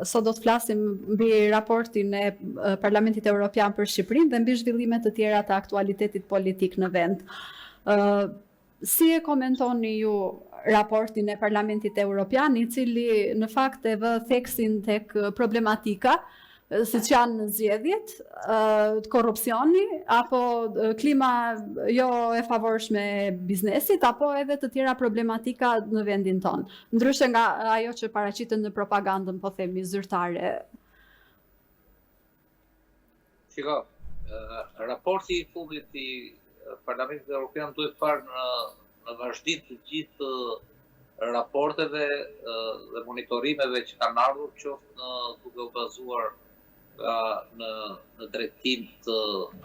sot do të flasim mbi raportin e Parlamentit Evropian për Shqipërinë dhe mbi zhvillimet të tjera të aktualitetit politik në vend. Si e komentoni ju raportin e Parlamentit Evropian, i cili në fakt e vë theksin tek problematika siç janë zgjedhjet, korrupsioni apo klima jo e favorshme e biznesit apo edhe të tjera problematika në vendin tonë, ndryshe nga ajo që paraqiten në propagandën, po themi, zyrtare. Shiko, raporti i fundit i Parlamentit Evropian duhet parë në vazhdim të gjithë raporteve dhe monitorimeve që kanë ardhur, qoftë duke u bazuar në drejtim të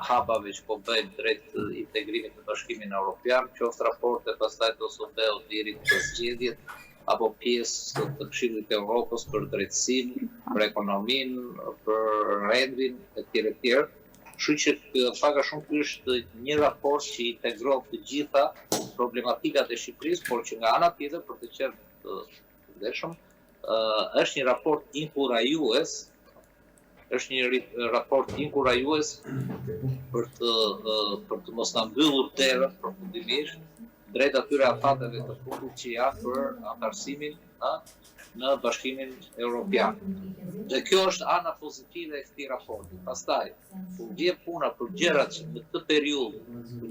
hapave që po bëjnë drejt integrimit të Bashkimit Evropian, qoftë raporte pastaj të OSBE-u të lirit për zgjedhjet, apo pjesë të Këshillit të Evropës për drejtësinë, për ekonominë, për rendin etj. Kështu që pak a shumë ky është një raport që integron të gjitha problematikat e Shqipërisë, por që nga ana tjetër, për të qenë të vërtetshëm, është një raport inkurajues, është një raport inkurajues për të mos na mbyllur derën përfundimisht drejt atyre afateve të fundit që janë për antarësimin në Bashkimin Evropian. Dhe kjo është ana pozitive e këtij raporti. Pastaj, kur vjen puna për gjërat që në këtë periudhë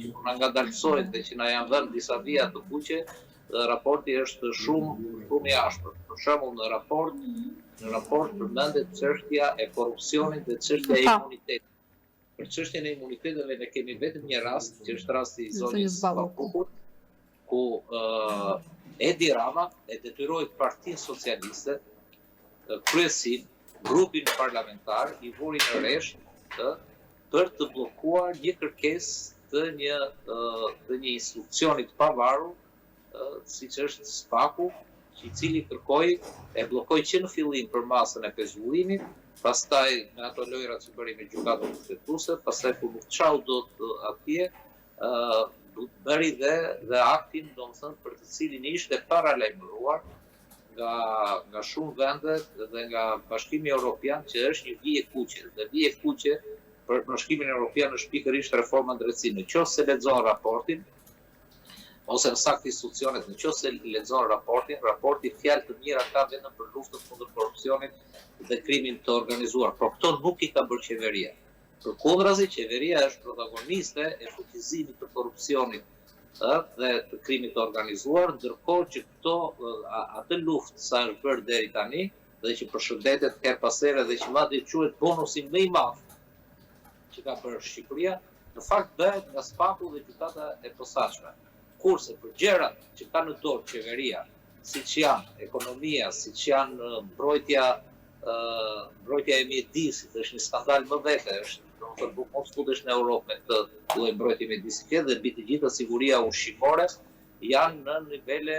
që na ngadalësojnë dhe që na janë vënë disa vija të kuqe, raporti është shumë i ashpër. Për shembull, në raport përmendet çështja e korrupsionit dhe çështja e imunitetit. Për çështjen e imuniteteve ne kemi vetëm një rast, që është rasti i zonës Ballukut, ku Edi Rama e detyroi Partinë Socialiste, kryesin, grupin parlamentar, i vuri në rresht për të bllokuar një kërkesë të një instrukcioni të pavarur, siç është SPAK-u, i cili e bllokoi që në fillim për masën e pezullimit, pastaj me ato lojrat që bëri me gjykatën kushtetuese, pastaj kur nuk çau dot atje, bëri dhe aktin, domethënë, për të cilin ishte paralajmëruar nga shumë vende dhe nga Bashkimi Evropian, që është një vije kuqe. Dhe vije kuqe për Bashkimin Evropian është pikërisht reforma drejtësisë. Nëse lexon raportin, ose në saktë institucionet, nëse lexon raporti fjalë të mira ka vetëm për luftën kundër korrupsionit dhe krimin të organizuar, por këto nuk i ka bërë qeveria. Përkundrazi, qeveria është protagoniste e fuqizimit të korrupsionit dhe të krimit të organizuar, ndërkohë që atë luftë sa është bërë deri tani dhe që përshëndetet her pas here dhe që madje quhet bonusi më i madh që ka bërë Shqipëria, në fakt bëhet nga SPAK-u dhe gjykata e posaçme. Kurse për gjërat që ka në dorë qeveria, siç janë ekonomia, siç janë mbrojtja e mjedisit, është një skandal më vete, domethënë nuk mund të futesh në Europë me këtë lloj mbrojtje mjedisike dhe mbi të gjitha siguria ushqimore janë në nivele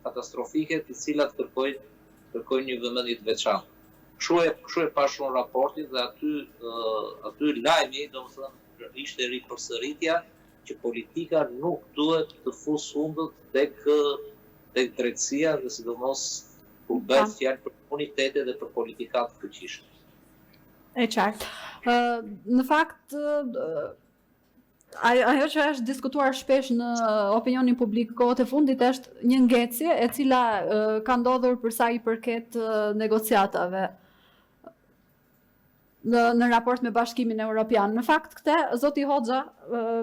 katastrofike, të cilat kërkojnë një vëmendje të veçantë. Kështu e pa shumë raportin dhe aty lajmi, domethënë, ishte ripërsëritja që politika nuk duhet të fusë fundët tek drejtësia dhe sidomos kur bëhet fjalë për komunitete dhe për politikat të fuqishëm. E qartë. Në fakt, ajo që është diskutuar shpesh në opinionin publik kohët e fundit është një ngecje e cila ka ndodhur për sa i përket negociatave në raport me Bashkimin Evropian. Në fakt këte, zoti Hoxha,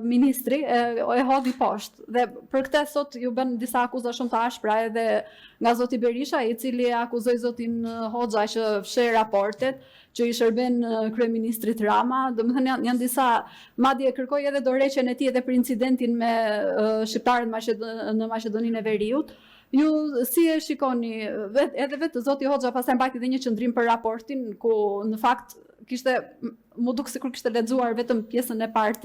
ministri, e hodhi poshtë. Dhe për këte sot ju bën disa akuza shumë të ashpra edhe nga zoti Berisha, i cili akuzoi zotin Hoxha që fsheh raportet, që i shërben kryeministrit Rama. Domethënë janë disa, madje kërkoi edhe dorëheqjen e tij edhe për incidentin me shqiptarët në Maqedoninë e Veriut. Ju si e shikoni, edhe vetë zoti Hoxha pastaj mbajti dhe një qendrim për raportin, ku në fakt mu duk sikur kishte lexuar vetëm pjesën e parë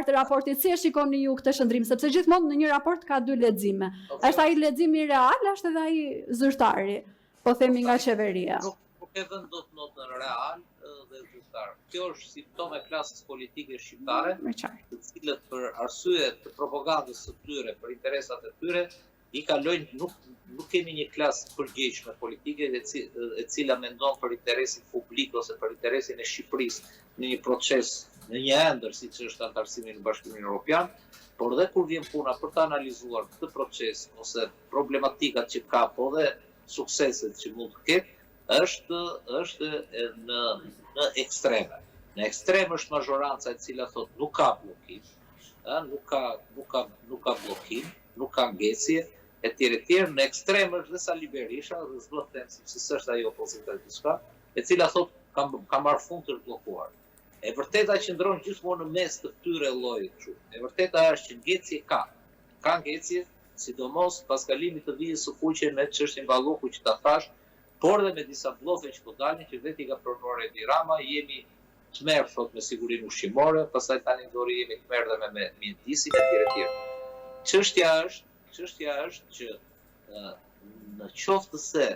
të raportit. Si e shikoni ju këtë qendrim, sepse gjithmonë në një raport ka dy lexime. Është ai leximi real, është edhe ai zyrtari, po themi nga qeveria. Nuk e vën dot notën real dhe zyrtar. Kjo është simptom e klasës politike shqiptare, të cilët për arsye të propagandës së tyre, për interesat e tyre, i kalojnë nuk kemi një klasë përgjegjshme politike e cila mendon për interesin publik ose për interesin e Shqipërisë në një proces, në një ëndër siç është antarësimi në Bashkimin Evropian, por dhe kur vjen puna për të analizuar këtë proces ose problematikat që ka, po dhe sukseset që mund të ketë, është në ekstreme. Në ekstrem është mazhoranca e cila thotë nuk ka bllokim, nuk ka bllokim, nuk ka ngecje, etj. Në ekstrem është dhe Sali Berisha, dhe s'do të them se s'është ajo opozita e diçka, e cila thotë ka marrë fund të bllokuar. E vërteta qëndron gjithmonë në mes të këtyre llojeve kështu. E vërteta është që ngecje ka ngecje, sidomos pas kalimit të vijës së kuqe me çështjen Balloku që ta thash, por dhe me disa bllofe që po dalin që vetë i ka pranuar Edi Rama, jemi të merr thot me sigurinë ushqimore, pastaj tani do jemi të merr dhe me mjedisin etj. Çështja është që në qoftë se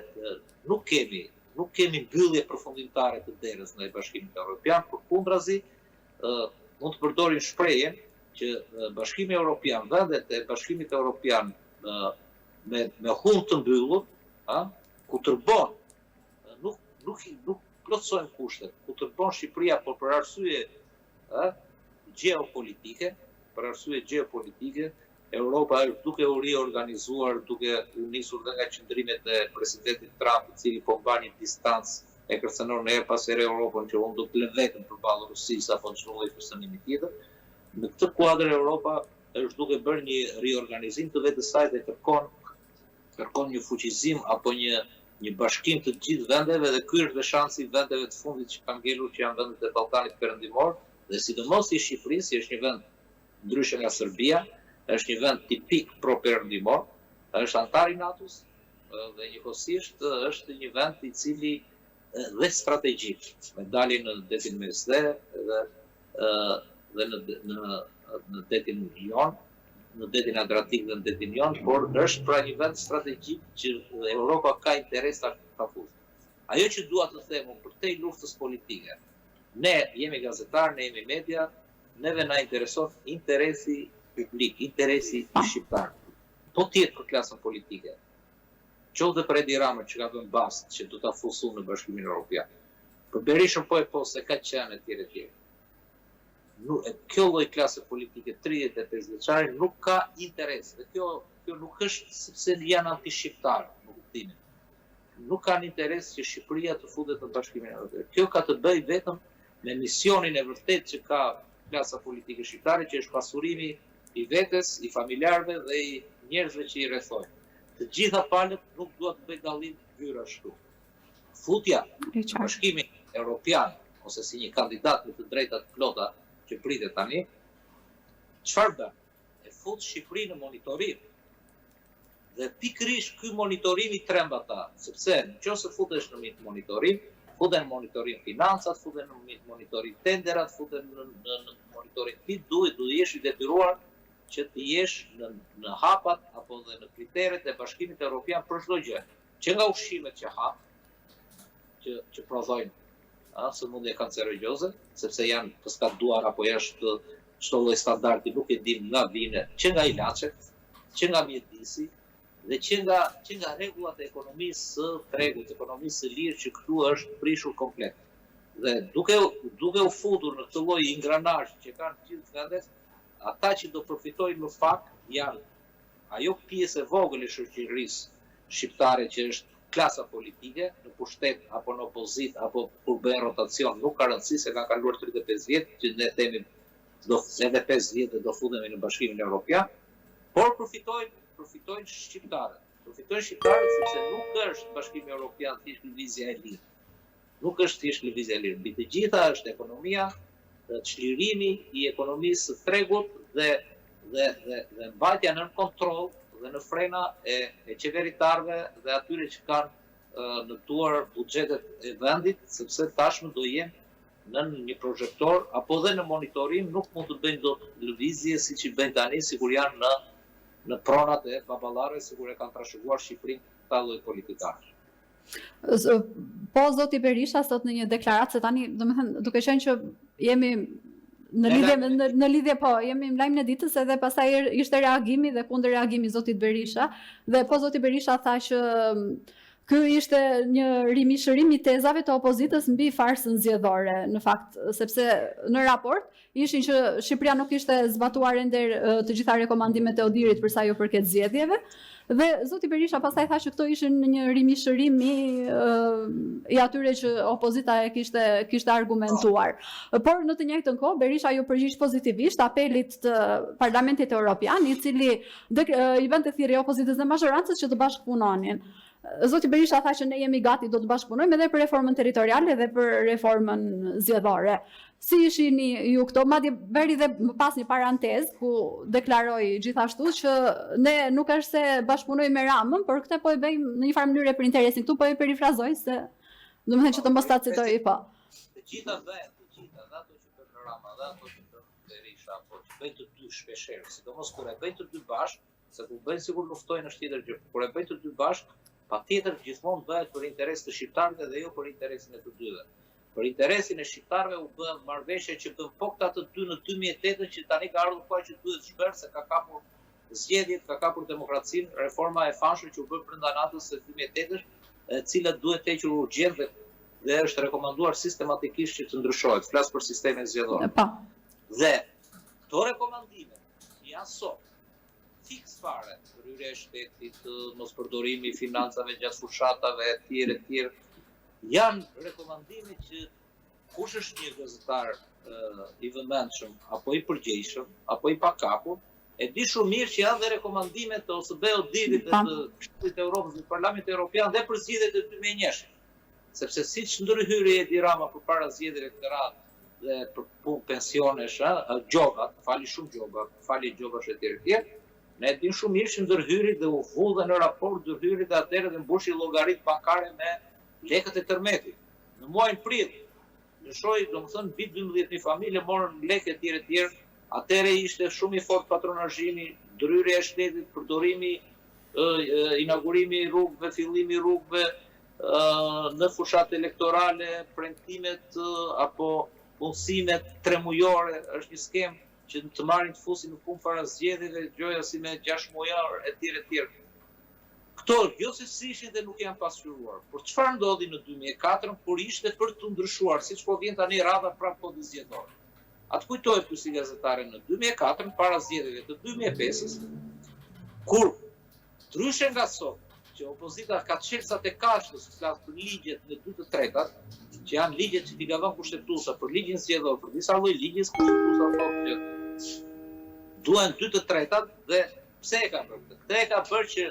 nuk kemi mbyllje përfundimtare të derës në Bashkimin Evropian, përkundrazi mund të përdorim shprehjen që Bashkimi Evropian, vendet e Bashkimit Evropian me hund të mbyllur, ku tërbon, nuk plotësojnë kushtet, ku tërbon Shqipëria, por për arsye gjeopolitike, Europa është duke u riorganizuar, duke u nisur dhe nga qëndrimet e presidentit Trump, i cili po mban një distancë e kërcënon her pas here Europën që unë do të lë vetëm përballë Rusisë apo çdo lloj kërcënimi tjetër. Në këtë kuadër Europa është duke bërë një riorganizim të vetes saj dhe kërkon një fuqizim apo një bashkim të gjithë vendeve, dhe ky është dhe shansi vendeve të fundit që kanë ngelur, që janë vendet e Ballkanit Perëndimor, dhe sidomos i Shqipërisë, është një vend ndryshe nga Serbia, është një vend tipik pro-perëndimor, është antar i NATO-s dhe njëkohësisht është një vend i cili dhe strategjik, me dalje në detin Mesdhe dhe në detin Jon, në detin Adriatik dhe në detin Jon, por është pra një vend strategjik që Europa ka interes ta fushë. Ajo që dua të them për te luftës politike, ne jemi gazetar, ne jemi media, neve na intereson interesi publik, interesi i shqiptar. Po tjetë për klasën politike. Qoftë për Edi Rama që ka vënë bast që do ta fusu në Bashkimin Evropian. Për Berishën po se ka qenë etj. Kjo lloj klase politike 35 vjeçare nuk ka interes. Dhe kjo nuk është sepse janë anti-shqiptar, në kuptimin. Nuk kanë interes që Shqipëria të futet në Bashkimin Evropian. Kjo ka të bëjë vetëm me misionin e vërtet që ka klasa politike shqiptare, që është pasurimi i vetes, i familjarëve dhe i njerëzve që i rrethojnë. Të gjitha palët nuk duhet të bëjë dallim vyra ashtu. Futja në Bashkimin Evropian ose si një kandidat me të drejtat plota që pritet tani, çfarë bën? E fut Shqipërinë në monitorim. Dhe pikërisht ky monitorim i tremb ata, sepse nëse futesh në monitorim, futen në monitorim financat, futen në monitorim tenderat, futen në monitorim ti duhet jesh i detyruar që të jesh në hapat apo dhe në kriteret e Bashkimit Evropian për çdo gjë. Që nga ushqimet që hap, që prodhojnë sëmundje kancerogjoze, sepse janë të skaduar apo jashtë çdo lloj standardi, nuk e dim nga vine, që nga ilaçet, që nga mjedisi, dhe që nga rregullat e ekonomisë së tregut, ekonomisë së lirë, që këtu është prishur komplet. Dhe duke u futur në këtë lloj ingranazh që kanë gjithë vendet, ata që do përfitojnë në fakt janë ajo pjesë e vogël e shoqërisë shqiptare që është klasa politike, në pushtet apo në opozit apo kur bëhen rotacion, nuk ka rëndësi se ka kaluar 35 vjet, që ne themi edhe 5 vjet do futemi në Bashkimin Evropian, por përfitojnë shqiptarët. Përfitojnë shqiptarët sepse nuk është Bashkimi Evropian thjesht lëvizja e lirë. Nuk është thjesht lëvizja e lirë. Mbi të gjitha është ekonomia, çlirimi i ekonomisë së tregut dhe mbajtja nën kontroll dhe në frena e qeveritarëve dhe atyre që kanë në duar buxhetet e vendit, sepse tashmë do jenë në një projektor apo dhe në monitorim, nuk mund të bëjnë dot lëvizje siç i bëjnë tani, sikur janë në pronat e baballarëve, sikur e kanë trashëguar Shqipërinë këta lloj politikash. Po zoti Berisha sot në një deklaratë, se tani domethënë duke qenë që jemi Në lidhje po, jemi në lajmin e ditës edhe pastaj ishte reagimi dhe kundër reagimi zotit Berisha dhe po zoti Berisha tha që ky ishte një rimishërim i tezave të opozitës mbi farsën zgjedhore, në fakt, sepse në raport ishin që Shqipëria nuk ishte zbatuar ender të gjitha rekomandimet e Odirit për sa i përket zgjedhjeve. Dhe zoti Berisha pastaj tha që këto ishin një rimishërim i atyre që opozita e kishte argumentuar. Por në të njëjtën kohë Berisha ju përgjigj pozitivisht apelit të Parlamentit Evropian, i cili i vënte thirrje opozitës dhe mazhorancës që të bashkëpunonin. Zoti Berisha tha që ne jemi gati, do të bashkëpunojmë edhe për reformën territoriale dhe për reformën zgjedhore. Si ishini ju këto? Madje bëri dhe më pas një parantezë ku deklaroi gjithashtu që ne nuk është se bashkëpunojmë me Ramën, por këtë po e bëjmë në një farë mënyrë për interesin. Ktu po e perifrazoj se domethënë që të mos ta citoj po. Të gjitha bëhen, ato që bën Rama, ato që bën Berisha, po të bëjnë të dy shpeshherë, sidomos kur e bëjnë të dy bashkë, se kur bëjnë sikur luftojnë është tjetër gjë. Kur e bëjnë të dy bashkë, patjetër gjithmonë bëhet për interes të shqiptarëve dhe jo për interesin e të dyve. Për interesin e shqiptarëve u bën marrëveshje që bën po këta të dy në 2008 që tani ka ardhur koha që duhet shpër se ka kapur zgjedhjet, ka kapur demokracinë, reforma e famshme që u bë brenda natës së 2008, e cila duhet të hequr urgjent dhe është rekomanduar sistematikisht që të ndryshohet. Flas për sistemin zgjedhor. Dhe këto rekomandime janë sot fiks fare, rryrja e shtetit, mos përdorimi i financave gjatë fushatave, etj. Janë rekomandime që kush është një gazetar i vëmendshëm, apo i përgjegjshëm, apo i pakapur, e di shumë mirë që janë dhe rekomandime të OSBE-Odirit dhe të Këshillit të Evropës dhe Parlamentit Evropian dhe për zgjedhjet e 2001. Sepse siç ndërhyri Edi Rama përpara zgjedhjeve të radhë dhe për pensionesh, gjobat, fali shumë gjoba, fali gjobash etj. Ne dim shumë mirë që ndërhyri dhe u vull dhe në raport ndërhyri dhe atëherë dhe mbushi llogaritë bankare me lekët e tërmetit. Në muajin prill, lëshoi, domethënë, mbi 12.000 familje morën lekë etj. Atëherë ishte shumë i fortë patronazhimi, ndryrja e shtetit, përdorimi, inaugurimi i rrugëve, fillimi i rrugëve në fushat elektorale, premtimet apo punësimet 3 mujore, është një skemë që të marrin të fusin në punë para zgjedhjeve, gjoja si me 6 mujar, etj. Këto jo se si ishin dhe nuk janë pasqyruar. Por çfarë ndodhi në 2004, kur ishte për të ndryshuar, siç po vjen tani radha pranë kodit zgjedhor. Atë kujtohet ky si gazetare në 2004, para zgjedhjeve të 2005-s, kur ndryshe nga sot, që opozita ka çelësat e kashës flas për ligjet në 2/3, që janë ligjet që t'i ka vënë kushtetuesa për ligjin zgjedhor, për disa lloj ligjes kushtetuesa thotë që duhen 2/3 dhe pse e ka bërë këtë? Këtë e ka bërë që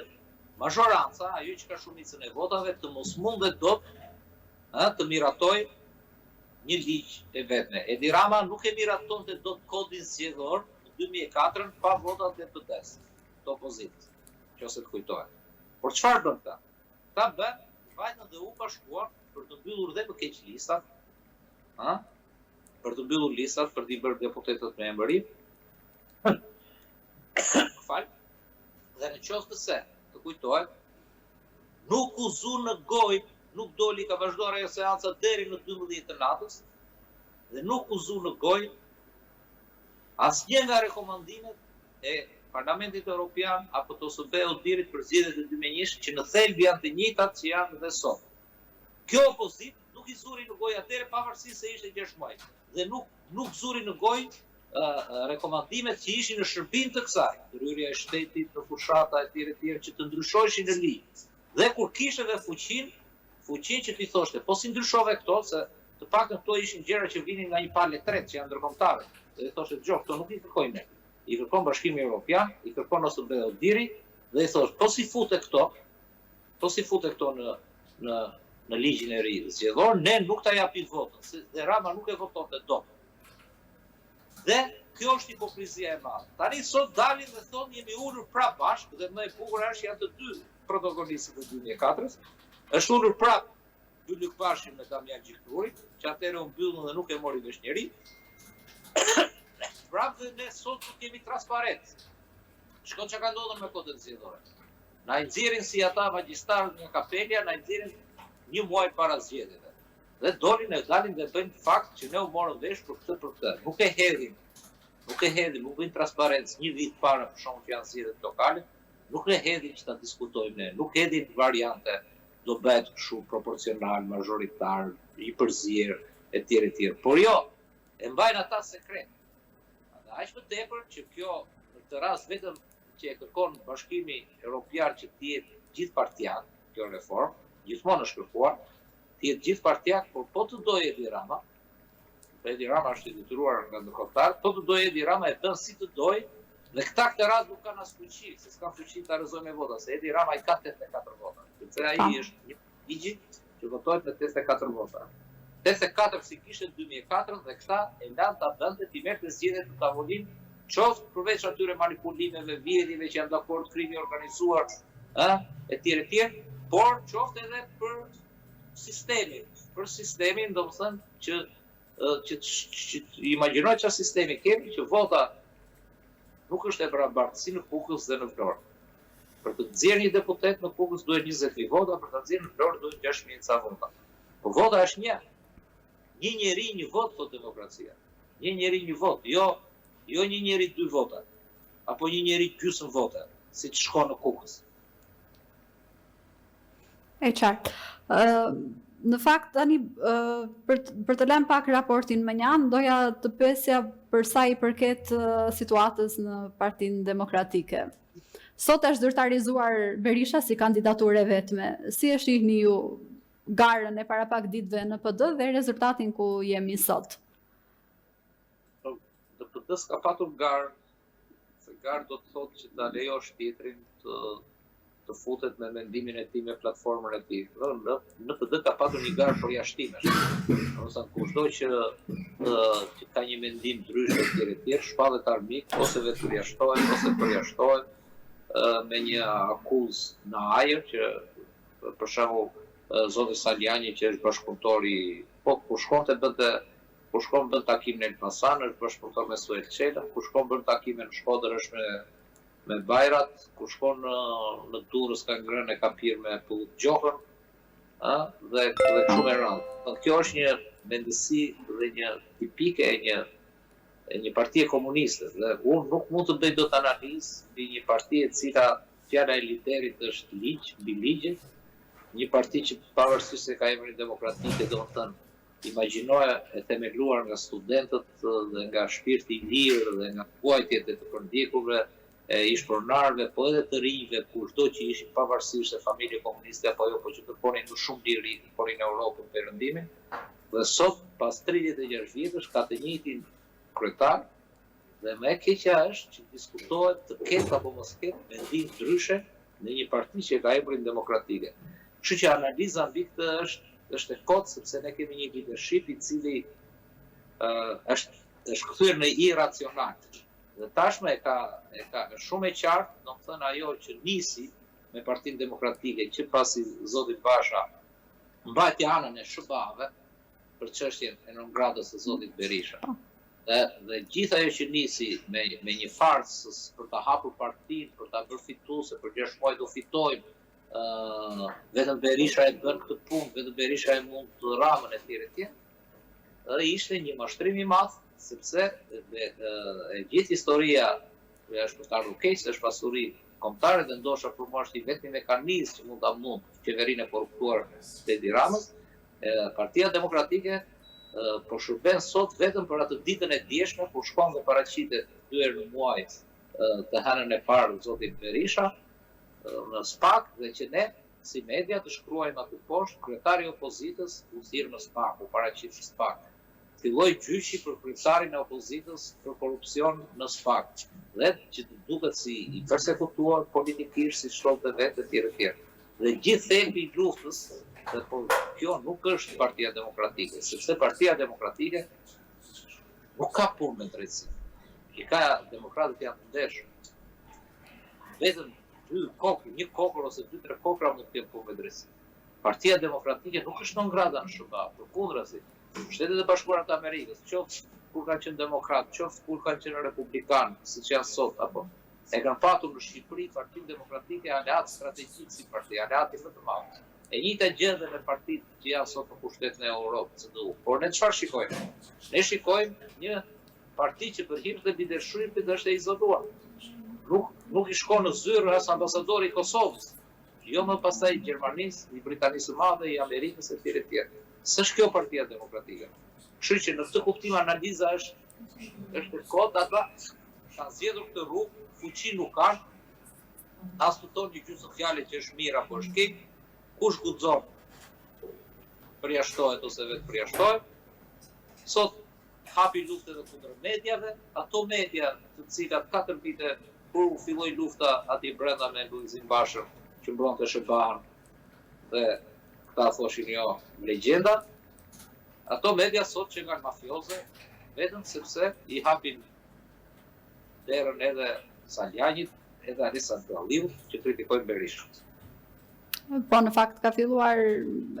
mazhoranca, ajo që ka shumicën e votave, të mos mundet dot të miratoj një ligj e vetme. Edi Rama nuk e miratonte dot kodin zgjedhor në 2004 pa votat e PD-s, të opozitës, nëse të kujtohet. Por çfarë bën këta? Këta bën vajtën dhe u bashkuar për të mbyllur dhe më keq listat, për të mbyllur listat, për t'i bërë deputetët me emërim. Dhe në qoftë se, të kujtohet, nuk u zu në gojë, nuk doli, ka vazhduar ajo seanca deri në 12 të natës, dhe nuk u zu në gojë asnjë nga rekomandimet e Parlamentit Evropian apo të OSBE-Odirit për zgjedhjet e 2001 që në thelb janë të njëjtat që janë dhe sot. Kjo opozit nuk i zuri në gojë atëre pavarësisht se ishte 6 muaj dhe nuk zuri në gojë rekomandimet që ishin në shërbim të kësaj, ndryrja e shtetit, të fushata etj. Që të ndryshoheshin në ligj. Dhe kur kishte dhe fuqinë që ti thoshte, po si ndryshove këto, se të paktën këto ishin gjëra që vinin nga një palë tretë që janë ndërkombëtare. Dhe thoshte gjë, këto nuk i kërkojnë ne. I kërkon Bashkimi Evropian, i kërkon OSBE-Odiri dhe i thosh, po si fute këto në ligjin e ri zgjedhor, ne nuk ta japim votën, dhe Rama nuk e votonte dot. Dhe kjo është hipokrizia e madhe. Tani sot dalin dhe thonë jemi ulur prapë bashkë dhe më e bukur është janë të dy protagonistët e 2004-s. Është ulur prapë Bylluk Bashi me Damian Gjikturin, që atëherë u mbyllën dhe nuk e mori vesh njeri. Prapë dhe ne sot nuk jemi transparent. Shkon që ka ndodhur me kodin zgjedhore. Na i nxjerrin si ata magjistarët nga Kapelja, na i nxjerrin një muaj para zgjedhjeve. Dhe dalin dhe bëjnë fakt që ne u morëm vesh për këtë. Nuk e hedhim, nuk bëjnë transparencë një vit para për shkak që janë zgjedhjet lokale, nuk e hedhim që ta diskutojmë ne, nuk hedhim variante, do bëhet kështu proporcional, majoritar, i përzier, etj. Por jo, e mbajnë ata sekret. Aq më tepër që kjo në këtë rast vetëm që e kërkon Bashkimi Evropian që të jetë gjithpartiak, kjo reformë, gjithmonë është kërkuar, të jetë gjithpartiak, por po të dojë Edi Rama, Edi Rama është i detyruar nga ndërkombëtar, po të dojë Edi Rama e bën si të dojë, dhe këta këtë rast nuk kanë as fuqi, se s'kan fuqi ta arrëzojnë me vota, se Edi Rama i ka 84 vota, sepse ai është një ligj që votohet me 84 vota. 84 si kishte 2004 dhe këta e lanë ta bënte ti merrte zgjedhjet në tavolinë, qoftë përveç atyre manipulimeve, vjedhjeve që janë dakord krimi organizuar, etj, por qoftë edhe për sistemin, domethënë që imagjinoj çfarë sistemi kemi, që vota nuk është e barabartë si në Kukës dhe në Vlorë. Për të nxjerrë një deputet në Kukës duhet 20.000 vota, për të nxjerrë në Vlorë duhet 6.000 ca vota. Po vota është një. Një njeri, një vot, thot demokracia. Një njeri, një vot, jo një njeri, 2 vota. Apo një njeri, gjysmë vota, si që shko në Kukës. E qartë. Në fakt, tani, për të lënë pak raportin më njanë, doja të pyesja për sa i përket situatës në Partinë Demokratike. Sot është zyrtarizuar Berisha si kandidaturë e vetme. Si e shihni ju garën e para pak ditëve në PD dhe rezultatin ku jemi sot? Në PD s'ka patur garë, se garë do të thotë që ta lejosh tjetrin të futet me mendimin e tij me platformën e tij. Në PD ka patur një garë për jashtimesh. Ose kushdo që ka një mendim ndryshe etj, shpallet armik ose vetë përjashtohet ose përjashtohet me një akuzë në ajër që për shembull zoti Saliani që është bashkëpunëtori, po kur shkon bën takim në Elbasan, është bashkëpunëtor me Suel Çela, kur shkon bën takime në Shkodër është me Bajrat, kur shkon në Durrës ka ngrënë ka pirë me Pullut Gjohën, dhe kështu me radhë. Kjo është një mendësi dhe një tipike e një partie komuniste, dhe unë nuk mund të bëj dot analizë mbi një parti e cila fjala e liderit është ligj, mbi ligjet, një parti që pavarësisht se ka emrin demokratike, domethënë imagjinoja e themeluar nga studentët dhe nga shpirti i lirë dhe nga kuajtjet e të përndjekurve, e ishpronarëve, po edhe të rinjve, kushdo që ishin pavarësisht se familje komuniste apo jo, po që kërkonin më shumë liri, kërkonin Europën perëndimin. Dhe sot, pas 36 vjetësh, ka të njëjtin kryetar, dhe më e keqja është që diskutohet të ketë apo mos ketë mendim ndryshe në një parti që ka emrin demokratike. Kështu që analiza mbi këtë është e kotë, sepse ne kemi një leadership i cili është kthyer në iracional. Dhe tashmë e ka shumë e qartë, domethënë ajo që nisi me Partinë Demokratike që pasi zoti Basha mbajti anën e SBA-ve për çështjen e nëngradës së zotit Berisha. Dhe gjithë ajo që nisi me një farsë për ta hapur partinë, për ta bërë fituese, për 6 muaj do fitojmë, vetëm Berisha e bën këtë punë, vetëm Berisha e mund të Ramën etj. Dhe ishte një mashtrim i madh, sepse e gjithë historia është për të ardhur keq, është pasuri kombëtare dhe ndoshta për mua është i vetmi mekanizëm që mund ta mund qeverinë e korruptuar të Edi Ramës. Partia Demokratike po shërben sot vetëm për atë ditën e djeshme kur shkon dhe paraqitet 2 herë në muaj të hënën e parë zotit Berisha në SPAK, dhe që ne si media të shkruajmë aty poshtë kryetari i opozitës u thirr në SPAK, u paraqit në SPAK. Filloi gjyqi për kryetarin e opozitës për korrupsion në SPAK, dhe që të duket si i përsekutuar politikisht, si shtrolte vetë etj. Dhe gjithë thelbi i luftës, dhe po kjo nuk është Partia Demokratike, sepse Partia Demokratike nuk ka punë me drejtësi. Demokratët janë të ndeshur. Vetëm një kokër ose 2-3 kokra mund të kenë punë me drejtësi. Partia Demokratike nuk është non grata në SBA, përkundrazi. Shtetet e Bashkuara të Amerikës, qoftë kur kanë qenë demokrat, qoftë kur kanë qenë republikan, siç janë sot, apo e kanë patur në Shqipëri Partinë Demokratike aleat strategjik si parti, aleati më të madh. E njëjta gjë edhe me partitë që janë sot në pushtetin e Europës, CDU. Por ne çfarë shikojmë? Ne shikojmë një parti që për hir të lidershipit është e izoluar. Nuk i shkon në zyrë as ambasadori i Kosovës. Jo më pastaj i Gjermanisë, i Britanisë së Madhe, i Amerikës etj etj. S'është kjo Partia Demokratike. Kështu që në këtë kuptim analiza është kod ata kanë zgjedhur këtë rrugë, fuqi nuk kanë. As të thonë një gjysmë fjalë që është mirë apo është keq, kush guxon përjashtohet ose vetë përjashtohet. Sot hapi luftë edhe kundër mediave, ato media të cilat 4 vite kur filloi lufta aty brenda me Lulzim Bashën, që mbronte SBA-n dhe këta thoshin jo legjenda. Ato media sot që nga mafioze, vetëm sepse i hapin derën edhe Saljanit, edhe Alisa Dalliut, që kritikojnë Berishën. Po në fakt ka filluar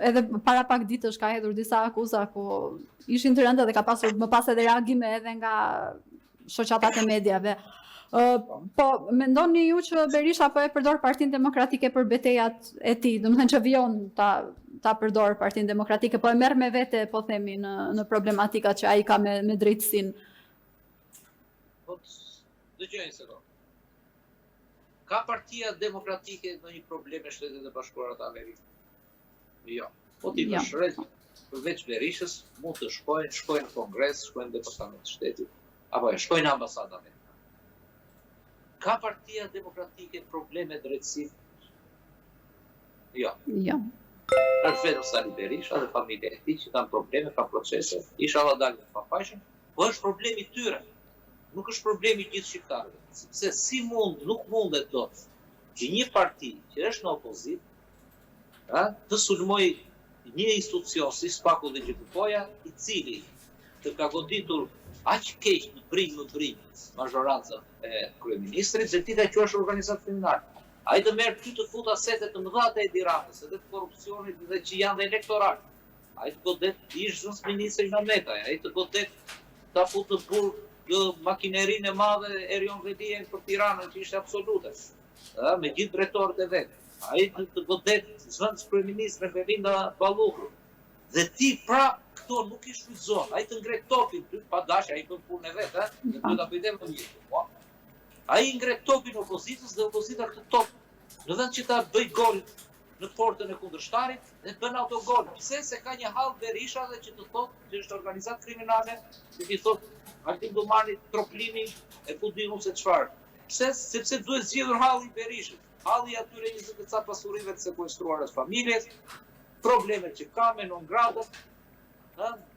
edhe para pak ditësh ka hedhur disa akuza ku ishin të rënda dhe ka pasur më pas edhe reagime edhe nga shoqatat e mediave. Po mendoni ju që Berisha po e përdor Partinë Demokratike për betejat e tij, domethënë që vijon ta përdor Partinë Demokratike, po e merr me vete, po themi, në problematikat që ai ka me drejtësinë. Po dëgjojnë se do. Ka Partia Demokratike në një problem me Shtetet e Bashkuara të Amerikës? Jo. Po ti vëshret, përveç Berishës, mund të shkojnë në Kongres, shkojnë në Departament të Shtetit, apo shkojnë në ambasadë amerikane. Ka Partia Demokratike probleme drejtësi? Jo. Jo. Është vetëm Sali Berisha dhe familja e tij që kanë probleme, kanë procese, inshallah dalin të pafajshëm, po është problemi tyre. Nuk është problemi gjithë shqiptarëve, sepse nuk mundet dot që një parti që është në opozitë të sulmoj një institucion si Spaku dhe GPK-ja, i cili të ka goditur aq keq në brinj mazhorancën e kryeministrit dhe ti ta quash organizatë kriminale. Ai të merr ty të fut asete të mëdha të Edi Ramës, edhe të korrupsionit dhe që janë dhe elektoral. Ai të godet ish ministri Nametaj, ai të godet ta fut në burg makinerinë e madhe Erion Velien për Tiranën që ishte absolute, me gjithë drejtorët e vet. Ai të godet zëvendës kryeministre Belinda Balluku. Dhe ti pra këto nuk i shfrytëzon. Ai të ngret topin ty pa dashje, ai bën punën e vet, ne duhet ta bëjmë më mirë. Ai ngret topin opozitës dhe opozita këtë top. Në vend që ta bëj gol në portën e kundërshtarit dhe bën autogol. Pse se ka një hall Berisha dhe që të thotë që është organizatë kriminale, që i thotë Artin Domani troplimi e ku di unë se çfarë. Pse? Sepse duhet zgjedhur halli i Berishës. Halli atyre 20 ca pasurive të sekuestruara të familjes, problemet që ka me non gradët,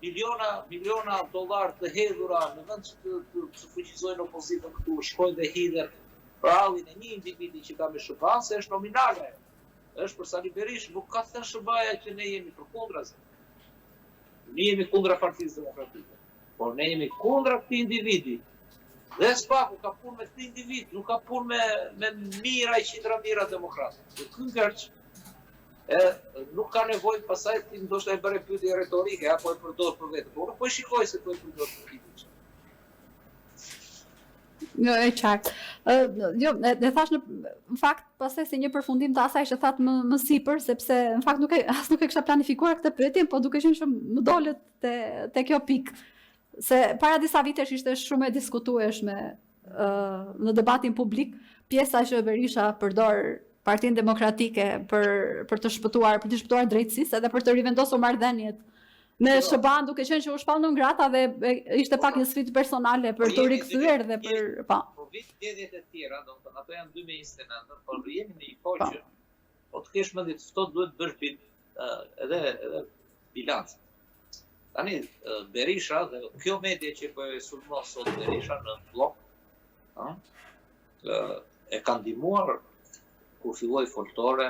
miliona dollar të hedhura në vend që të fuqizojnë opozitën këtu, shkojnë dhe hidhen për hallin e një individi që ka me SBA, se është nominale. Është për Sali Berishë, nuk ka thënë SBA-ja që ne jemi për kundrase. Ne jemi kundra Partisë Demokratike. Por ne jemi kundra këtij individi. Dhe Spaku ka punë me këtij individ, nuk ka punë me mira i qindra mira demokratë. Dhe ky ngërç nuk ka nevojë pasaj ti ndoshta e bëre pyetje retorike apo e përdor për vetë. Por po e shikoj se po e përdor për vetë. Jo, e qartë. Jo, e thash në fakt pastaj si një përfundim të asaj që thatë më sipër, sepse në fakt nuk e kisha planifikuar këtë pyetje, po duke qenë që më dolët te kjo pikë. Se para disa vitesh ishte shumë e diskutueshme në debatin publik pjesa që Berisha përdor Partinë Demokratike për të shpëtuar drejtësisë edhe për të rivendosur marrëdhëniet me SBA-n, duke qenë që u shpall në ngrata dhe ishte pak një sfidë personale për të rikthyer dhe për po vjedhjet e tjera, domethënë ato janë 2029, por jemi në një kohë që po të kesh mendje të ftohtë duhet bësh edhe bilanc. Tani Berisha dhe kjo media që po e sulmon sot Berisha në blok, e kanë ndihmuar kur filloi foltore,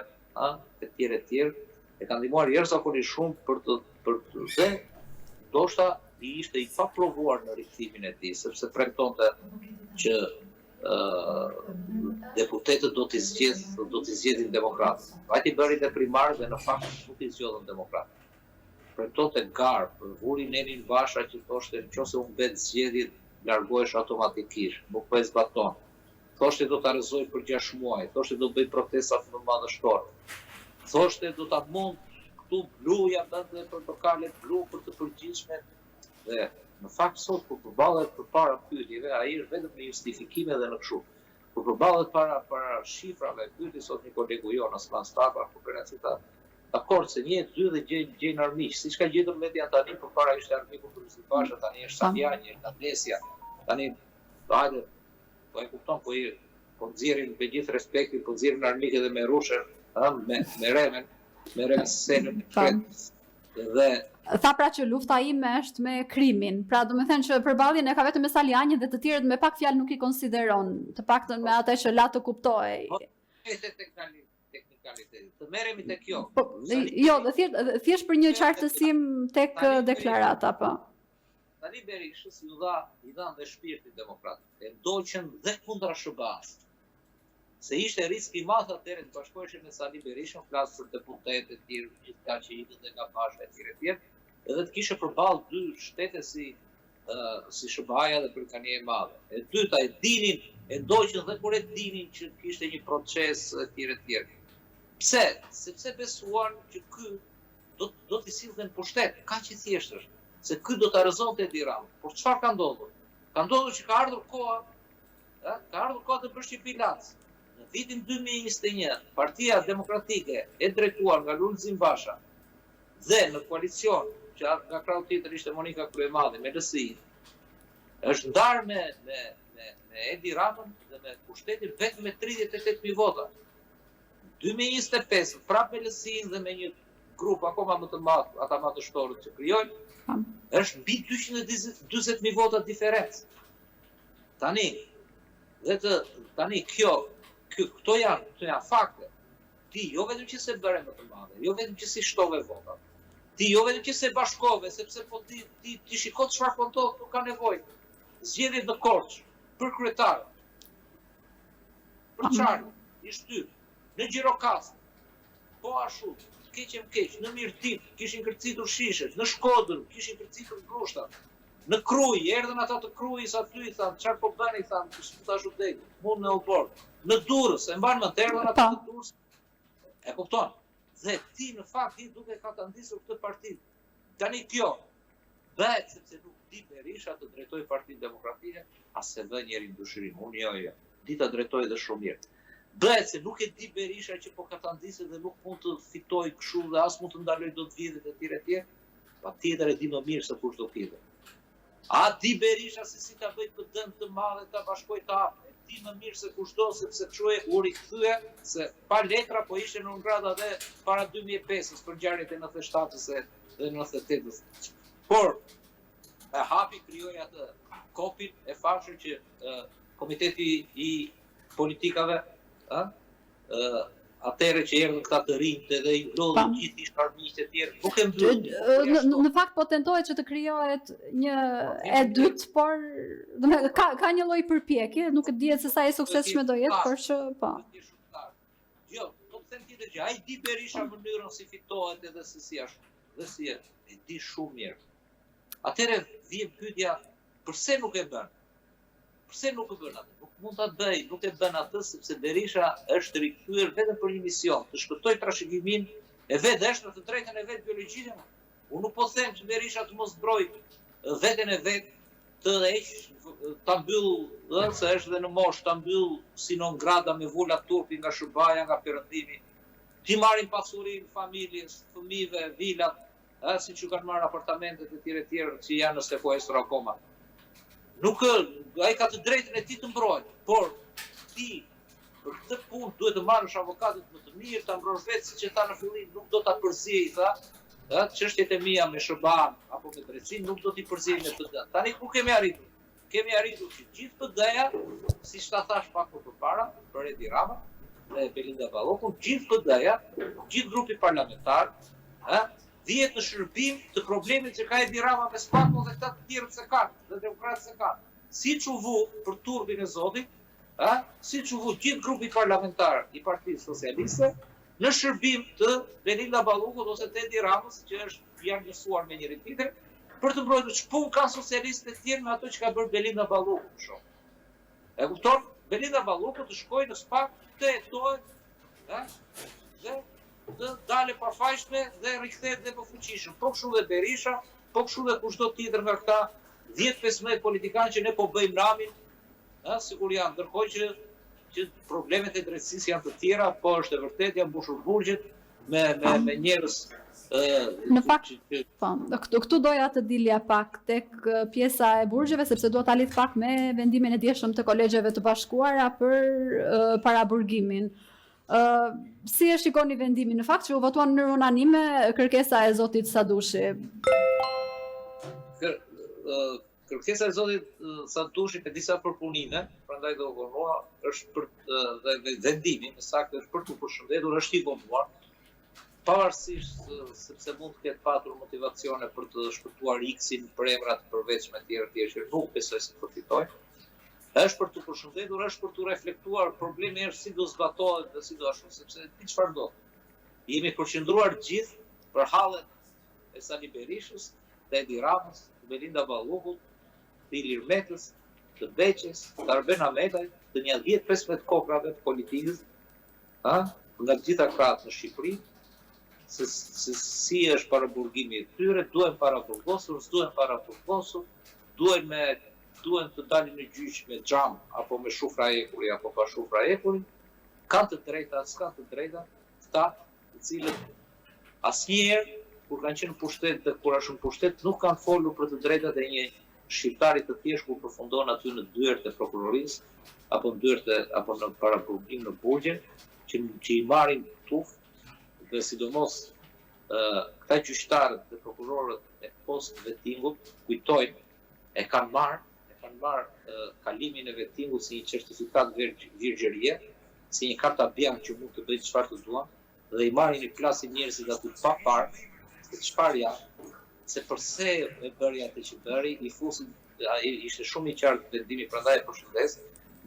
e tjerë, e kanë ndihmuar jashtëzakonisht shumë për të ndoshta i ishte i paprovuar në rikthimin e tij, sepse premtonte që deputetët do t'i zgjedhin demokratë. Ai i bëri dhe primar dhe në fakt nuk i zgjodhën demokratë. Premtonte garë, vuri Nenin Basha që thoshte nëse unë mbet zgjedhjet, largohesh automatikisht, nuk po e zbaton. Thoshte do ta rrezoj për 6 muaj, thoshte do bëj protestat më madhështore. thoshte do ta mund këtu bluja bënte portokalet blu për të përgjithshme dhe në fakt sot kur përballet përpara pyetjeve, ai është vetëm në justifikime dhe në kështu. Kur përballet para shifrave, pyeti sot një kolegu jon Osman Stapa në konferencë dakord se 1, 2 dhe gjejnë armiq, siç ka gjetur vetë janë tani përpara ishte armiku Kryqëzit Basha, tani është Saljani, Tanesja, tani hajde po e kupton po nxjerrin me gjithë respektin, po nxjerrin armikë dhe me rushën, me remen senën dhe tha pra që lufta ime është me krimin. Pra do të thënë që përballjen e ka vetëm me Saljanin dhe të tjerët me pak fjalë nuk i konsideron, të paktën me atë që la të kuptojë. Të merremi tek kjo. Jo, thjesht për një qartësim tek deklarata, po. Sali Berishës i dhan dhe shpirtin demokratik. E ndoqën dhe kundra SBA-s. Se ishte risk i madh atëherë të bashkoheshin me Sali Berishën, flas për deputetë të tjerë, gjithçka që ikën dhe nga Basha etj. Edhe të kishe përballë dy shtete si SBA-ja dhe Britania e Madhe. E dyta e dinin, e ndoqën dhe kur e dinin që kishte një proces etj. Pse? Sepse besuan që ky do t'i sillte në pushtet, kaq i thjeshtë është. Se ky do ta rrezonte Edi Ramën. Por çfarë ka ndodhur? Ka ndodhur që ka ardhur koha të bësh një bilanc. Në vitin 2021, Partia Demokratike e drejtuar nga Lulzim Basha dhe në koalicion që nga krau tjetër ishte Monika Kryemadhi me LSI, është ndarë me Edi Ramën dhe me pushtetin vetëm me 38.000 vota. 2025, prapë me LSI-n dhe me një grup akoma më të madh, ata më të shtorët që krijojnë, është mbi 240.000 vota diferencë. Tani këto janë fakte. Ti jo vetëm që se bëre më të madhe, jo vetëm që si shtove votat. Ti jo vetëm që se bashkove, sepse po ti shiko çfarë po ndodh, nuk ka nevojë. Zgjedhjet në Korçë për kryetarë, për çfarë? I shtyp. Në Gjirokastër, po ashtu, keqem keq, në Mirtit kishin kërcitur shishet, në Shkodër kishin kërcitur grushtat, në Kruj, erdhën ata të Krujës aty i thanë, çfarë po bëni i thanë, s'u tash u dek, mund në Ulbor, në Durrës, e mban më erdhën ata të Durrës. E kupton? Dhe ti në fakt ti duke ka ta ndisur këtë parti. Tani kjo bëhet sepse nuk di Berisha të drejtojë Partinë Demokratike, as se vë njëri ndyshirim, unë jo. Dita drejtoi dhe shumë mirë. Bëhet se nuk e di Berisha që po ka ta ndisë dhe nuk mund të fitojë kështu dhe as mund të ndalojë dot vjedhjet e tjera. Patjetër e di më mirë se kush do fitojë. A di Berisha se si ta bëj këtë dëm të madh ta bashkojë ta? E di më mirë se kush do sepse çu e u rikthye se pa letra po ishte në grada dhe para 2005-s për ngjarjet e 97-s dhe 98-s. Por e hapi krijoi atë kopin e fashur që komiteti i politikave atëherë që erdhën këta të rinjtë dhe i mblodhën gjithë ishtë armiqtë e tjerë, nuk e mbyllën. Në fakt po tentohet që të krijohet një e dytë, por ka një lloj përpjekje, nuk e dihet se sa e suksesshme do jetë, por që po. Jo, do të them tjetër që ai di Berisha mënyrën si fitohet edhe se si është, dhe si e di shumë mirë. Atëherë vjen pyetja, pse nuk e bën? Pse nuk e bën atë? Nuk mund ta bëj, nuk e bën atë sepse Berisha është rikthyer vetëm për një mision, të shpëtojë trashëgiminë e vet, është në të drejtën e vet biologjike. Unë nuk po them që Berisha të mos zbroj veten e vet, të heq, ta mbyll, se është dhe në moshë, ta mbyll si non grada me vola turpi nga SBA-ja, nga perëndimi. Ti marrin pasurinë familjes, fëmijëve, vilat, siç u kanë marrë apartamentet e tjera që janë në sekuestro akoma. Nuk ai ka të drejtën e tij të mbrojë, por ti për këtë punë duhet të marrësh avokatët më të mirë, ta mbrosh vetë siç e tha në fillim, nuk do ta përziej, tha, çështjet e mia me SBA-n apo me drejtsinë nuk do t'i përziej me PD. Tani ku kemi arritur? Kemi arritur që gjithë PD-ja, siç ta thash pak më përpara, për Edi Rama dhe Belinda Ballokun, gjithë PD-ja, gjithë grupi parlamentar, vihet në shërbim të problemit që ka Edi Rama me SBA-n dhe këta të tjerët se kanë, dhe demokratët se kanë. Siç u vu për turbin e Zotit, siç u vu gjithë grupi parlamentar i Partisë Socialiste në shërbim të Belinda Ballokut ose të Edi Ramës, që janë njësuar me njëri tjetrin, për të mbrojtur ç'pun kanë socialistët e tjerë me ato që ka bërë Belinda Balloku për shkak. E kupton? Belinda Balloku të shkojë në SPA, të hetohet, dhe të dalë pafajshme dhe rikthehet dhe më fuqishëm. Po kështu dhe Berisha, po kështu dhe kushdo tjetër nga këta 10-15 politikanë që ne po bëjmë ramin, sigur janë, ndërkohë që problemet e drejtësisë janë të tjera, po është e vërtet janë mbushur burgjet me njerëz. Në fakt, këtu doja të dilja pak tek pjesa e burgjeve, sepse dua ta lidh pak me vendimin e dieshëm të kolegjeve të bashkuara për paraburgimin. Si e shikoni vendimin? Në fakt që u votuan në unanime kërkesa e zotit Sadushi. Kërkesa e zotit Sadushi me disa përpunime, prandaj do vonua është për dhe vendimi, më saktë është për të përshëndetur, është i vonuar. Pavarësisht sepse mund të ketë patur motivacione për të shpërtuar X-in për emra të përveçme tjerë që nuk besoj se përfitoj. Është për të përshëndetur, është për të reflektuar, problemi është si do zbatohet dhe si do ashtu, sepse ti çfarë do. Jemi përqendruar gjithë për hallet e Sali Berishës, të Edi Ramës, të Belinda Ballukut, të Ilir Metës, të Beqes, të Arben Ahmetaj, të një 10-15 kokrave të politikës, nga gjitha krahët në Shqipëri, se si është paraburgimi e tyre, duhen paraburgosur, s'duhen paraburgosur, duhen të dalin në gjyq me xham apo me shufra ekuri apo pa shufra ekuri, kanë të drejta, s'kan të drejta, këta të cilët asnjëherë kur kanë qenë pushtet dhe kur është në pushtet nuk kanë folur për të drejtat e një shqiptari të thjeshtë kur përfundon aty në dyert e prokurorisë apo në dyert apo në paraburgim në burgje, që i marrin tuf. Dhe sidomos këta gjyqtarët dhe prokurorët e post vettingut kujtojnë e kanë marrë kalimin e vettingut si një certifikat virgjerie, si një karta bianc që mund të bëjnë çfarë të duan, dhe i marrin i plasin njerëzit aty pa parë se çfarë janë, se përse e bëri atë që bëri, i fusin, ishte shumë i qartë vendimi, prandaj e përshëndes,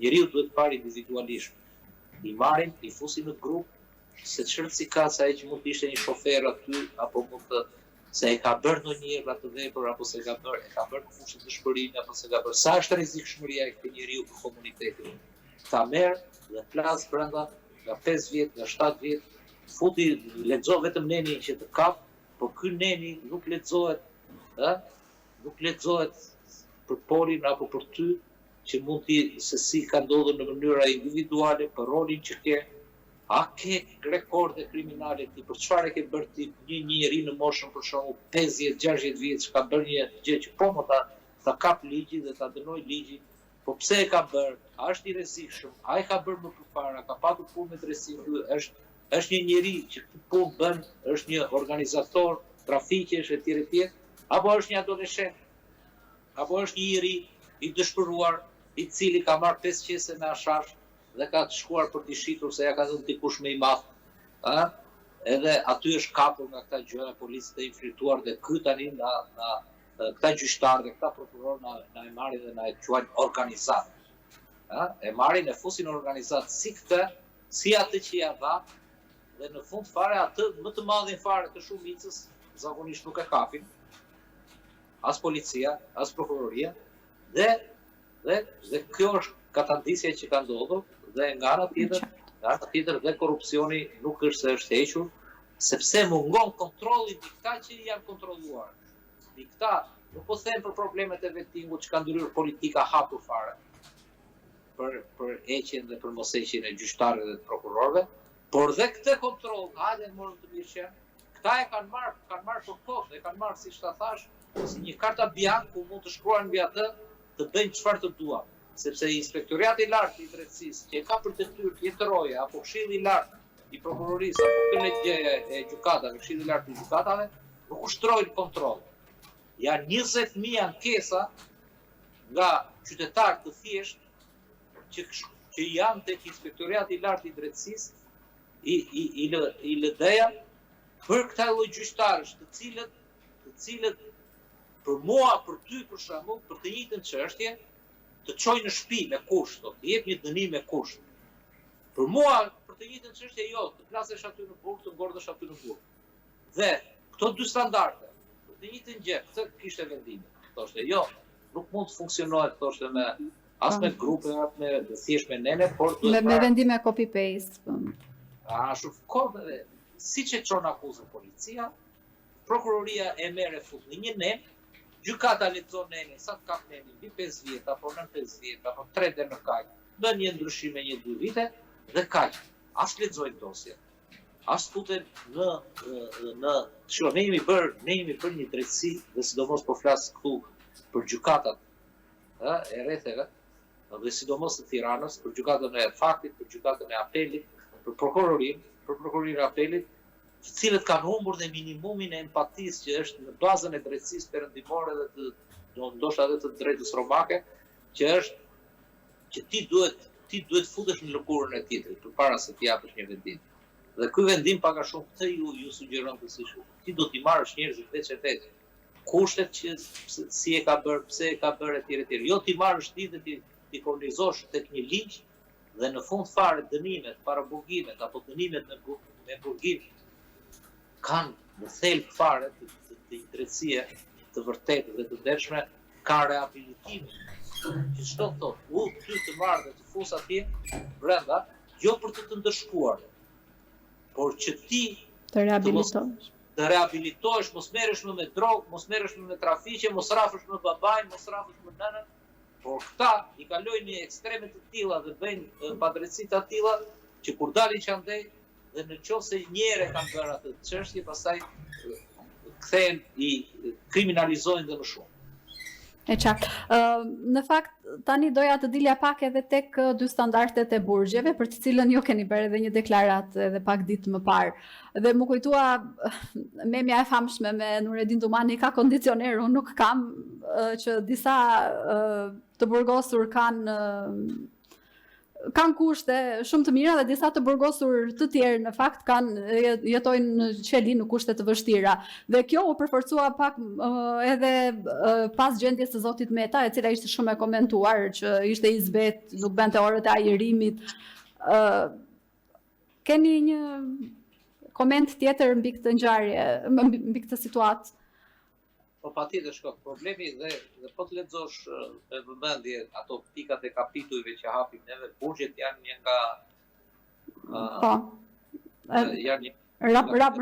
njeriu duhet parë individualisht. I marrin, i fusin në grup, se çrësi ka sa që mund të ishte një shofer aty, apo mund të se e ka bërë ndonjëherë atë vepër, apo se e ka bërë në fushën dëshpërimi, apo se ka bërë. Sa është rrezikshmëria e këtij njeriu për komunitetin? Ta merr dhe flas brenda nga 5 vjet, nga 7 vjet, futi lexo vetëm nenin që të kap, por ky neni nuk lexohet, nuk lexohet për polin apo për ty, që mund të se si ka ndodhur në mënyra individuale për rolin që ke. A ke rekorde kriminale ti, për çfarë ke bërë ti një njeri në moshën për shembull 50-60 vjet që ka bërë një gjë që po më ta kap ligji dhe ta dënoj ligji, po pse e ka bërë? A është i rrezikshëm? A e ka bërë më përpara? Ka patur punë me drejtësi? Është një njeri që këtë punë bën, është një organizator trafiqesh etj, apo është një adoleshent? Apo është një njeri i dëshpëruar i cili ka marrë 5 qese me ashash dhe ka të shkuar për t'i shitur se ja ka dhënë dikush më i madh. Edhe aty është kapur nga këta gjëra, policët e infiltruar dhe ky tani nga këta gjyqtarë dhe këta prokurorë na e marrin dhe na e quajnë organizat. E marrin, e fusin organizat si këtë, si atë që ja dha, dhe në fund fare atë më të madhin fare të shumicës zakonisht nuk e kapin, as policia, as prokuroria, dhe kjo është katandisja që ka ndodhur. Dhe nga ana tjetër dhe korrupsioni nuk është se është hequr, sepse mungon kontrolli mbi këta që janë kontrolluar. Mbi këta nuk po them për problemet e vettingut që kanë ndryrë politika hapur fare për heqjen dhe për mosheqjen e gjyqtarëve dhe të prokurorëve, por dhe këtë kontroll, hajde morëm të mirë që këta e kanë marrë për kohë, e kanë marrë siç ta thash, si një karta bianc ku mund të shkruajnë mbi atë të bëjnë çfarë të duan. Sepse Inspektorati i Lartë i Drejtësisë që e ka për detyrë të jetërojë, apo Këshilli i Lartë i Prokurorisë, apo Kolegja e Gjykatave, Këshilli i Lartë i Gjykatave, nuk ushtrojnë kontroll. Janë 20.000 ankesa nga qytetarë të thjeshtë që janë tek Inspektorati i Lartë i Drejtësisë i LD-ja për këta lloj gjyqtarësh, të cilët për mua, për ty për shembull, për të njëjtën çështje, të çojnë në shtëpi me kusht, të jep një dënim me kusht. Për mua, për të njëjtën çështje jo, të plasesh aty në burg, të ngordhesh aty në burg. Dhe këto dy standarde, për të njëjtën gjë, këtë kishte vendimin. Thoshte jo, nuk mund të funksionohet thoshte as me grupe, as me thjesht me nene, por me vendime copy paste. Shumë kohë siç e çon akuzën policia, prokuroria e merr e fut në një nen, gjykata lexon nenin, sa të kap nenin, mbi 5 vjet apo nën 5 vjet apo 3 deri në kaq, bën një ndryshim me 1-2 vite dhe kaq. As lexojnë dosje. As futen në ne jemi bërë një drejtësi dhe sidomos po flas këtu për gjykatat e rretheve dhe sidomos të Tiranës, për gjykatën e faktit, për gjykatën e apelit, për prokurorinë e apelit, të cilët kanë humbur dhe minimumin e empatisë që është në bazën e drejtësisë perëndimore dhe të ndoshta edhe të drejtës romake, që është që ti duhet futesh në lëkurën e tjetrit përpara se të japësh një vendim. Dhe ky vendim pak a shumë këtë ju sugjeron të siç ti do t'i marrësh njerëzit veç e veç. Kushtet që si e ka bërë, pse e ka bërë etj. Jo ti marrësh ti dhe ti kornizosh tek një ligj dhe në fund fare dënimet, paraburgimet apo dënimet me burgim kanë në thelb fare të drejtësie të vërtetë dhe të ndershme, ka rehabilitim. Që çdo thotë, ty të marrë dhe të fus atje brenda, jo për të ndëshkuar, por që ti të rehabilitohesh, mos merresh më me drogë, mos merresh më me trafiqe, mos rrafësh më babain, mos rrafësh më nënën, por këta i kalojnë në ekstreme të tilla dhe bëjnë padrejtësi të tilla që kur dalin qandej dhe në qoftë se një herë kanë bërë atë çështje, pastaj kthehen i kriminalizojnë dhe më shumë. E qartë. Në fakt, tani doja të dilja pak edhe tek dy standardet e burgjeve, për të cilën ju keni bërë edhe një deklarat edhe pak ditë më parë. Dhe më kujtua memja e famshme me Nuredin Dumani, ka kondicioner, unë nuk kam, që disa të burgosur kanë kushte shumë të mira dhe disa të burgosur të tjerë në fakt jetojnë në qeli në kushte të vështira. Dhe kjo u përforcua pak edhe pas gjendjes së zotit Meta, e cila ishte shumë e komentuar, që ishte i zbet, nuk bente orët e ajerimit. Keni një koment tjetër mbi këtë ngjarje, mbi këtë situatë? Po patjetër shkoj. Problemi dhe po të lexosh me vëmendje ato pikat e kapitujve që hapim neve, burgjet janë një nga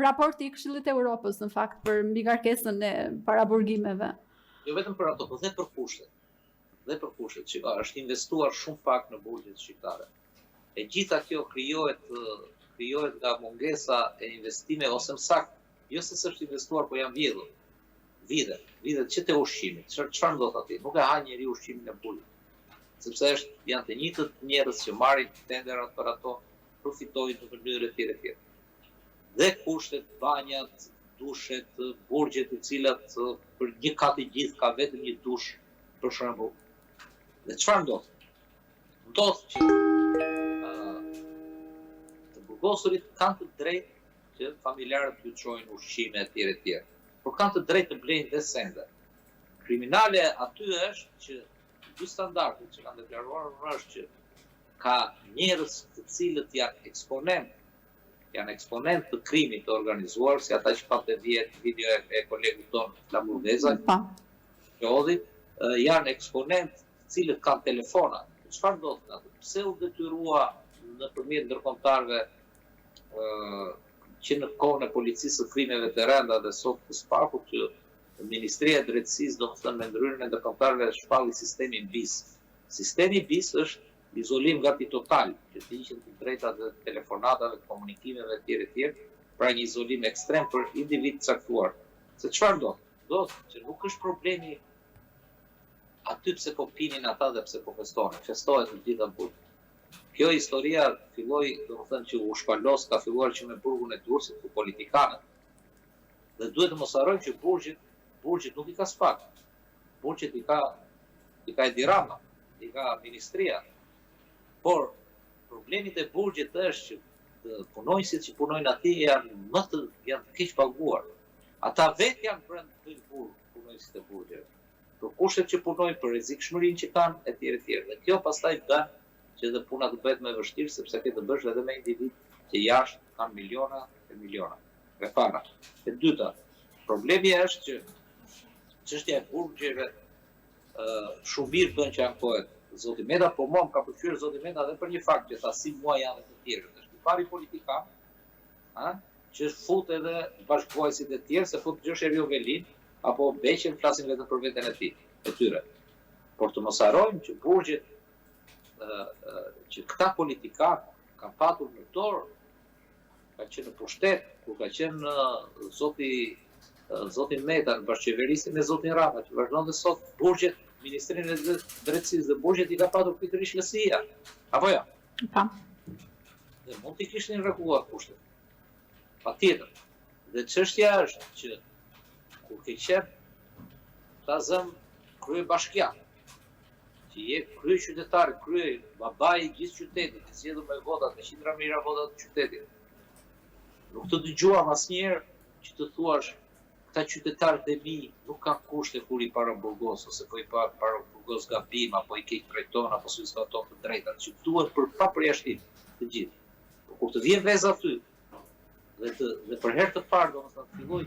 raporti i Këshillit të Evropës në fakt për mbi ngarkesën e paraburgimeve. Jo vetëm për ato, por dhe për kushtet. Dhe për kushtet që është investuar shumë pak në burgjet shqiptare. E gjitha kjo krijohet nga mungesa e investimeve ose më saktë, jo se s'është investuar, po janë vjedhur. Videt që të ushqimit, çfarë ndodh aty? Nuk e ha njeriu ushqimin e burgut. Sepse janë të njëjtët njerëz që marrin tenderat për ato, përfitojnë në mënyrë të tjera. Dhe kushtet, banjat, dushet, burgjet të cilat për një kat i gjithë ka vetëm një dush, për shembull. Dhe çfarë ndodh? Ndodh që të burgosurit kanë të drejtë që familjarët t'ju çojnë ushqime etj. Por kanë të drejtë të blejnë dhe sende. Kriminale aty është që dy standardet që kanë deklaruar është që ka njerëz të cilët janë eksponent të krimit të organizuar, si ata që patë video e kolegut tonë Flamurdeza, janë eksponent të cilët kanë telefona. Çfarë ndodh aty? Pse u detyrua nëpërmjet ndërkombëtarëve që në kohën e policisë së krimeve të rënda dhe sot të spakut që Ministria e Drejtësisë do të thënë me ndryrën e ndërkombëtarëve shpalli sistemin BIS. Sistemi BIS është izolim gati total, që të hiqen të drejtat dhe telefonatave, të komunikimeve etj. Pra një izolim ekstrem për individ caktuar. Se çfarë ndodh? Ndodh që nuk është problemi aty pse po pinin ata dhe pse po festohet në gjitha burg. Kjo historia filloi, domethënë që u shpalos, ka filluar që me burgun e Durrësit ku politikanët. Dhe duhet të mos harrojmë që burgjit nuk i ka SPAK. Burgjit i ka Edi Rama, i ka ministria. Por problemit e burgjit është që punonjësit që punojnë atje janë keq paguar. Ata vetë janë brenda burg, punonjësit e burgjeve. Për kushtet që punojnë, për rrezikshmërinë që kanë etj. Dhe kjo pastaj bën që dhe puna të bëhet më e vështirë, sepse ke të bësh edhe me individ që jashtë kanë miliona e miliona me para. E dyta, problemi është që çështja e burgjeve shumë mirë bën që ankohet zoti Meta, po mua më ka pëlqyer zoti Meta edhe për një fakt që tha si mua janë të tjerë. Është një pari politikan, që fut edhe bashkëvuajtësit e tjerë, se fut gjësh Eriu Velin, apo Beqen flasin vetëm për veten e tij, e tyre. Por të mos harrojmë që burgjet që këta politikanë kanë patur në dorë, ka qenë në pushtet, kur ka qenë zoti Meta në bashkëqeverisje me zotin Rama, që vazhdon dhe sot burgjet, Ministrinë e Drejtësisë dhe burgjet i ka patur pikërisht LSI-ja. Apo jo? Pa. Dhe mund t'i kishin rregulluar kushtet. Patjetër. Dhe çështja është që kur ke qenë ta zëm krye bashkiak, që je krye qytetar, krye babai i gjithë qytetit, të zgjedhur me votat, me qindra mijëra vota të qytetit. Nuk të dëgjuam asnjëherë që të thuash këta qytetarët e mi nuk kanë kushte kur i para burgos, ose po i para burgos gabim, apo i keq trajton, apo s'u zbaton të drejtat, që duhet për pa përjashtim të gjithë. Por kur të vjen veza aty, dhe për herë të parë domethënë filloi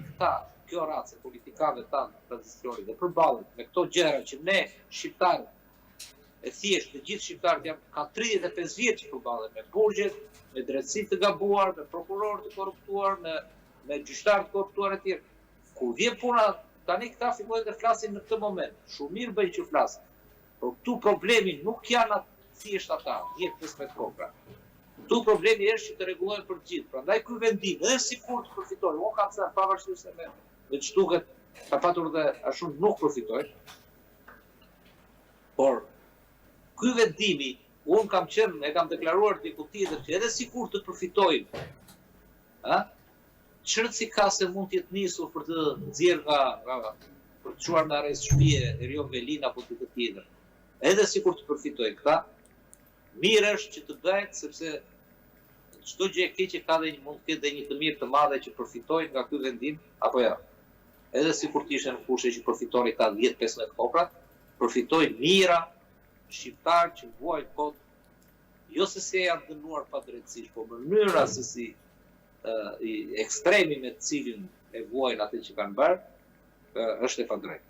kjo race politikanëve tanë tradicionit dhe përballen me këto gjëra që ne shqiptarët e thjesht të gjithë shqiptarët kanë 35 vjet që përballen me burgjet, me drejtësi të gabuar, me prokurorë të korruptuar, me gjyqtarë të korruptuar e tjerë. Kur vjen puna, tani këta fillojnë të flasin në këtë moment. Shumë mirë bëjnë që flasin. Por këtu problemi nuk janë thjesht ata, 10-15 kokra. Këtu problemi është që të rregullojnë për gjithë. Prandaj ky vendim, edhe sikur të përfitojë, unë kam thënë pavarësisht se me çtuket ka patur dhe a shumë nuk përfitojnë. Por ky vendimi, unë kam deklaruar diku tjetër që edhe sikur të përfitojnë, çrëtsi ka se mund t'jetë nisur për të nxjerrë për të çuar në arrest shtëpie Eriu Velin apo të tjetër. Edhe sikur të përfitojnë këta, mirë është që të bëhet, sepse çdo gjë e keqe ka dhe mund të ketë dhe një të mirë të madhe që përfitojnë nga ky vendim, apo jo. Edhe sikur të ishte në fushë që përfitojnë ka 10-15 kokra, përfitojnë mira shqiptarë që vuajnë kot, jo se se janë dënuar padrejtësisht, por mënyra se si ekstremi me të cilin e vuajnë atë që kanë bërë, është e padrejtë.